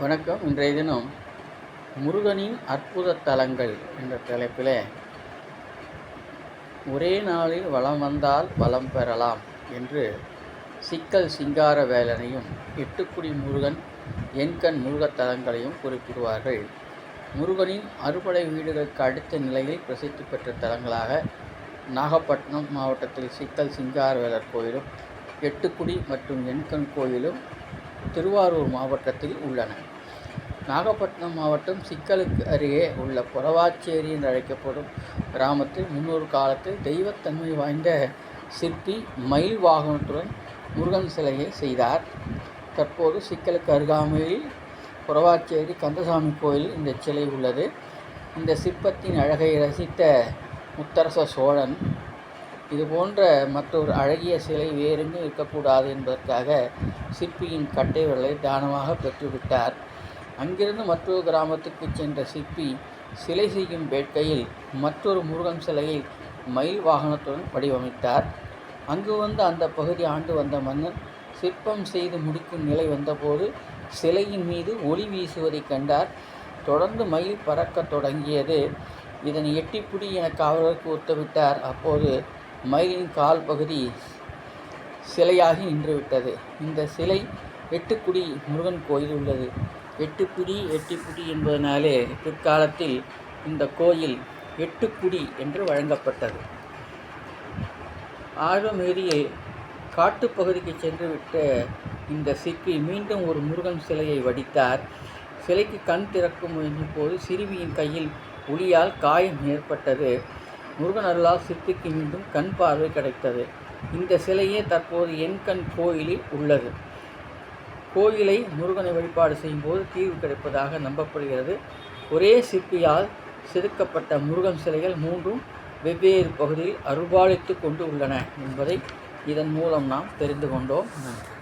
வணக்கம். இன்றைய தினம் முருகனின் அற்புத தலங்கள் என்ற தலைப்பில் ஒரே நாளில் வலம் வந்தால் வளம் பெறலாம் என்று சிக்கல் சிங்கார வேலனையும் எட்டுக்குடி முருகன் எண்கண் முருகத்தலங்களையும் குறிப்பிடுவார்கள். முருகனின் அறுபடை வீடுகளுக்கு அடுத்த நிலையில் பிரசித்தி பெற்ற தலங்களாக நாகப்பட்டினம் மாவட்டத்தில் சிக்கல் சிங்காரவேலர் கோயிலும், எட்டுக்குடி மற்றும் எண்கண் கோயிலும் திருவாரூர் மாவட்டத்தில் உள்ளன. நாகப்பட்டினம் மாவட்டம் சிக்கலுக்கு அருகே உள்ள பொறவாச்சேரி என்று அழைக்கப்படும் கிராமத்தில் முன்னொரு காலத்தில் தெய்வத்தன்மை வாய்ந்த சிற்பி மயில் வாகனத்துடன் முருகன் சிலையை செய்தார். தற்போது சிக்கலுக்கு அருகாமையில் பொறவாச்சேரி கந்தசாமி கோயில் இந்த சிலை உள்ளது. இந்த சிற்பத்தின் அழகை ரசித்த முத்தரச சோழன் இதுபோன்ற மற்றொரு அழகிய சிலை வேறெங்கும் இருக்கக்கூடாது என்பதற்காக சிற்பியின் கட்டை விரலை தானமாக பெற்றுவிட்டார். அங்கிருந்து மற்றொரு கிராமத்துக்கு சென்ற சிற்பி சிலை செய்யும் வேட்கையில் மற்றொரு முருகன் சிலையை மயில் வாகனத்துடன் வடிவமைத்தார். அங்கு வந்து அந்த பகுதி ஆண்டு வந்த மன்னன் சிற்பம் செய்து முடிக்கும் நிலை வந்தபோது சிலையின் மீது ஒளி வீசுவதை கண்டார். தொடர்ந்து மயில் பறக்க தொடங்கியது. இதனை எட்டிப்பிடி என காவலருக்கு உத்தரவிட்டார். அப்போது மயிலின் கால் பகுதி சிலையாகி நின்றுவிட்டது. இந்த சிலை எட்டுக்குடி முருகன் கோயில் உள்ளது. எட்டிப்புடி என்பதனாலே பிற்காலத்தில் இந்த கோயில் எட்டுக்குடி என்று வழங்கப்பட்டது. ஆழமேறியில் காட்டுப்பகுதிக்கு சென்றுவிட்ட இந்த சிற்பி மீண்டும் ஒரு முருகன் சிலையை வடித்தார். சிலைக்கு கண் திறக்கும் முயன்ற போது சிறுமியின் கையில் ஒளியால் காயம் ஏற்பட்டது. முருகன் அருளால் சிற்பிக்கு மீண்டும் கண் பார்வை கிடைத்தது. இந்த சிலையே தற்போது எண்கண் கோயிலில் உள்ளது. கோயிலை முருகனை வழிபாடு செய்யும்போது தீர்வு கிடைப்பதாக நம்பப்படுகிறது. ஒரே சிற்பியால் செதுக்கப்பட்ட முருகன் சிலைகள் மூன்றும் வெவ்வேறு பகுதியில் அருள்பாலித்து கொண்டு உள்ளன என்பதை இதன் மூலம் நாம் தெரிந்து கொண்டோம். நன்றி.